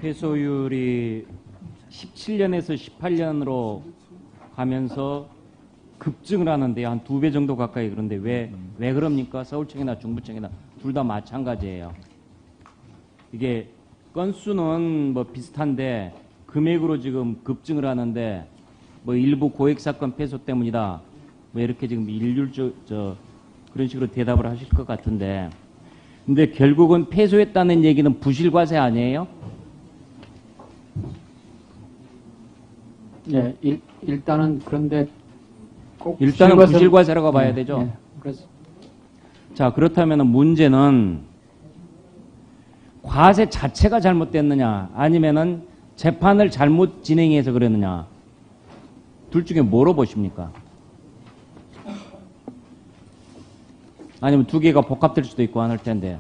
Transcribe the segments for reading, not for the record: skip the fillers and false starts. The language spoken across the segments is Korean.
폐소율이 17년에서 18년으로 가면서 급증을 하는데 한 2배 정도 가까이. 그런데 왜 그럽니까? 서울청이나 중부청이나 둘 다 마찬가지예요. 이게 건수는 뭐 비슷한데 금액으로 지금 급증을 하는데 뭐 일부 고액 사건 폐소 때문이다. 뭐 이렇게 지금 그런 식으로 대답을 하실 것 같은데, 근데 결국은 패소했다는 얘기는 부실과세 아니에요? 예, 일단은 그런데 꼭 일단은 부실과세라고 봐야 되죠. 예, 그래서 자, 그렇다면 문제는 과세 자체가 잘못됐느냐, 아니면은 재판을 잘못 진행해서 그랬느냐, 둘 중에 뭐로 보십니까? 아니면 두 개가 복합될 수도 있고 안 할 텐데.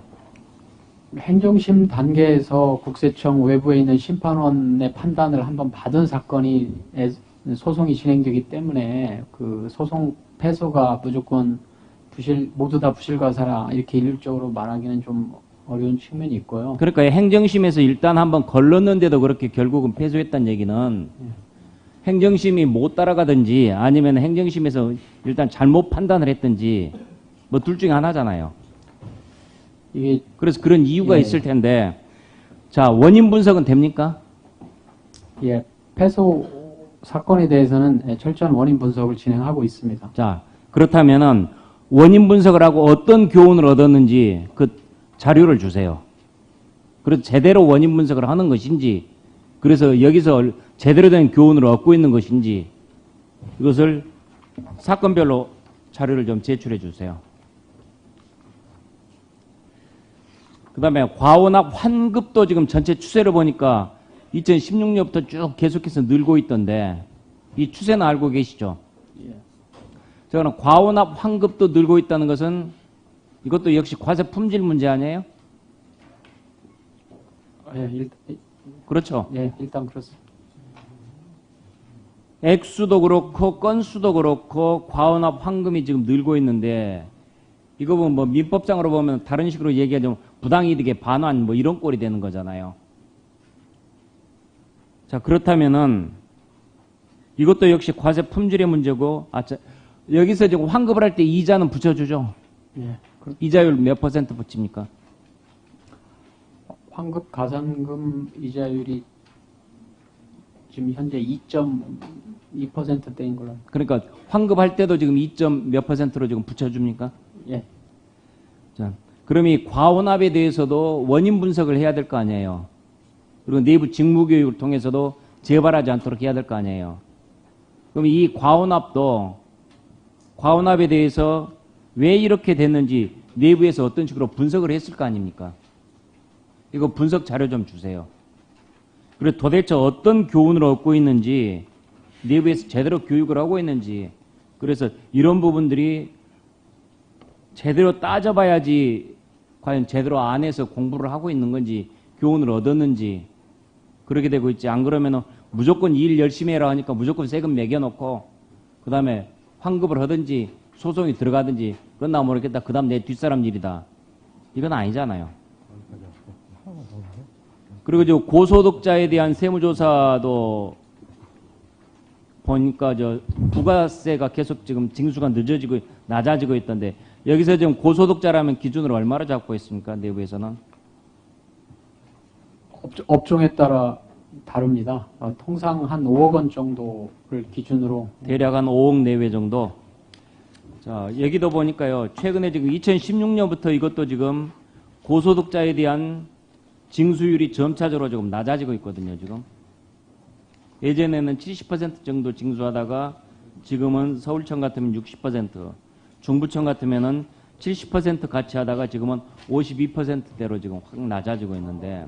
행정심 단계에서 국세청 외부에 있는 심판원의 판단을 한번 받은 사건이 소송이 진행되기 때문에 그 소송 패소가 무조건 모두 다 부실과세라 이렇게 일률적으로 말하기는 좀 어려운 측면이 있고요. 그러니까 행정심에서 일단 한번 걸렀는데도 그렇게 결국은 패소했다는 얘기는 행정심이 못 따라가든지 아니면 행정심에서 일단 잘못 판단을 했든지 뭐 둘 중에 하나잖아요. 이게 그래서 그런 이유가 있을 텐데, 자, 원인 분석은 됩니까? 예, 패소 사건에 대해서는 철저한 원인 분석을 진행하고 있습니다. 자, 그렇다면은 원인 분석을 하고 어떤 교훈을 얻었는지 그 자료를 주세요. 그래서 제대로 원인 분석을 하는 것인지, 그래서 여기서 제대로 된 교훈을 얻고 있는 것인지, 이것을 사건별로 자료를 좀 제출해 주세요. 그 다음에 과원합 환급도 지금 전체 추세를 보니까 2016년부터 쭉 계속해서 늘고 있던데, 이 추세는 알고 계시죠? 예. 저는 과원합 환급도 늘고 있다는 것은 이것도 역시 과세 품질 문제 아니에요? 예, 그렇죠. 예, 일단 그렇습니다. 액수도 그렇고 건수도 그렇고 과원합 환금이 지금 늘고 있는데, 이거 보면 뭐 민법상으로 보면 다른 식으로 얘기하자면 부당이득의 반환 뭐 이런 꼴이 되는 거잖아요. 자, 그렇다면은 이것도 역시 과세 품질의 문제고, 여기서 지금 환급을 할 때 이자는 붙여주죠. 예. 이자율 몇 % 붙입니까? 환급 가산금 이자율이 지금 현재 2.2%대인 걸로. 그러니까 환급할 때도 지금 2점 몇 %로 지금 붙여줍니까? 예. 자, 그럼 이 과원합에 대해서도 원인 분석을 해야 될 거 아니에요. 그리고 내부 직무교육을 통해서도 재발하지 않도록 해야 될 거 아니에요. 그럼 이 과원합에 대해서 왜 이렇게 됐는지 내부에서 어떤 식으로 분석을 했을 거 아닙니까? 이거 분석 자료 좀 주세요. 그리고 도대체 어떤 교훈을 얻고 있는지, 내부에서 제대로 교육을 하고 있는지, 그래서 이런 부분들이 제대로 따져봐야지 과연 제대로 안에서 공부를 하고 있는 건지 교훈을 얻었는지 그렇게 되고 있지. 안 그러면은 무조건 일 열심히 해라 하니까 무조건 세금 매겨놓고 그 다음에 환급을 하든지 소송이 들어가든지 끝나 모르겠다. 그 다음 내 뒷사람 일이다. 이건 아니잖아요. 그리고 저 고소득자에 대한 세무조사도 보니까 저 부가세가 계속 지금 징수가 낮아지고 있던데, 여기서 지금 고소득자라면 기준으로 얼마를 잡고 있습니까? 내부에서는? 업종에 따라 다릅니다. 통상 한 5억 원 정도를 기준으로. 대략 한 5억 내외 정도. 자, 여기도 보니까요. 최근에 지금 2016년부터 이것도 지금 고소득자에 대한 징수율이 점차적으로 조금 낮아지고 있거든요, 지금. 예전에는 70% 정도 징수하다가 지금은 서울청 같으면 60%, 중부청 같으면은 70% 같이 하다가 지금은 52%대로 지금 확 낮아지고 있는데,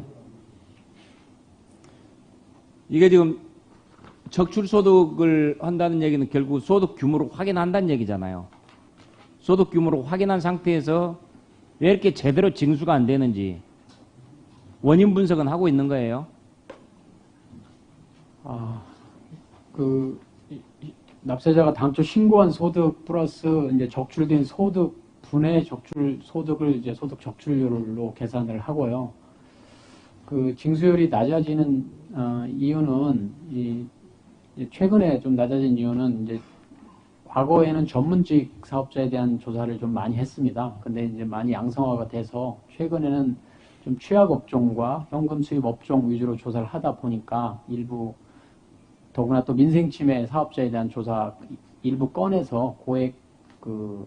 이게 지금 적출소득을 한다는 얘기는 결국 소득 규모를 확인한다는 얘기잖아요. 소득 규모를 확인한 상태에서 왜 이렇게 제대로 징수가 안 되는지 원인 분석은 하고 있는 거예요. 납세자가 당초 신고한 소득 플러스 이제 적출된 소득 분의 소득을 이제 소득 적출률로 계산을 하고요. 그 징수율이 낮아지는 이유는 최근에 좀 낮아진 이유는 이제 과거에는 전문직 사업자에 대한 조사를 좀 많이 했습니다. 근데 이제 많이 양성화가 돼서 최근에는 좀 취약 업종과 현금 수입 업종 위주로 조사를 하다 보니까 일부 더구나 또 민생침해 사업자에 대한 조사 일부 꺼내서 고액 그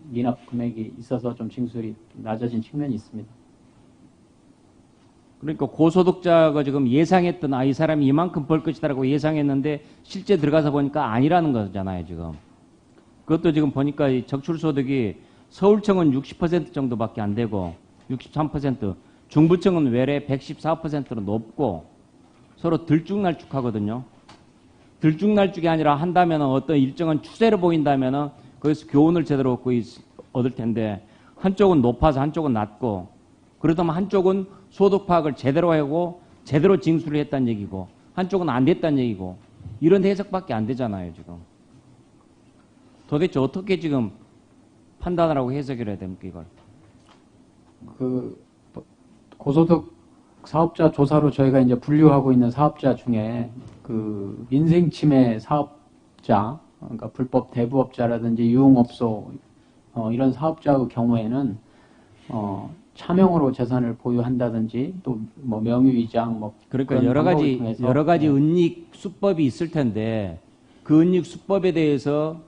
미납 금액이 있어서 좀 징수율이 낮아진 측면이 있습니다. 그러니까 고소득자가 지금 예상했던 이 사람이 이만큼 벌 것이다라고 예상했는데 실제 들어가서 보니까 아니라는 거잖아요, 지금. 그것도 지금 보니까 이 적출소득이 서울청은 60% 정도밖에 안 되고 63%, 중부청은 외래 114%로 높고 서로 들쭉날쭉하거든요. 들쭉날쭉이 아니라 한다면 어떤 일정한 추세를 보인다면 거기서 교훈을 제대로 얻을 텐데 한쪽은 높아서 한쪽은 낮고 그러다면 한쪽은 소득 파악을 제대로 하고 제대로 징수를 했다는 얘기고 한쪽은 안 됐다는 얘기고 이런 해석밖에 안 되잖아요, 지금. 도대체 어떻게 지금 판단을 하고 해석을 해야 됩니까, 이걸? 그 고소득 사업자 조사로 저희가 이제 분류하고 있는 사업자 중에 그 민생침해 사업자, 그러니까 불법 대부업자라든지 유흥업소 이런 사업자의 경우에는 차명으로 재산을 보유한다든지 또 뭐 명의위장 뭐 그러니까 여러 가지 은닉 수법이 있을 텐데 그 은닉 수법에 대해서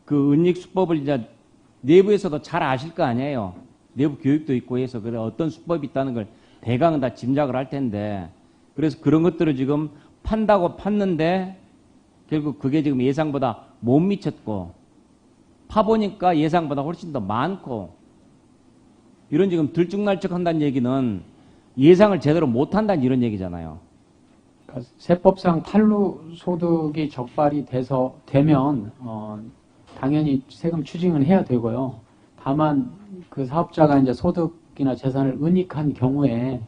그 은닉 수법을 이제 내부에서도 잘 아실 거 아니에요. 내부 교육도 있고 해서 그래 어떤 수법이 있다는 걸 대강은 다 짐작을 할 텐데 그래서 그런 것들을 지금 판다고 팠는데 결국 그게 지금 예상보다 못 미쳤고 파보니까 예상보다 훨씬 더 많고 이런 지금 들쭉날쭉 한다는 얘기는 예상을 제대로 못한다는 이런 얘기잖아요. 그러니까 세법상 탈루 소득이 적발이 되면 당연히 세금 추징은 해야 되고요. 다만 그 사업자가 이제 소득이나 재산을 은닉한 경우에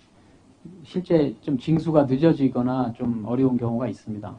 실제 좀 징수가 늦어지거나 좀 어려운 경우가 있습니다.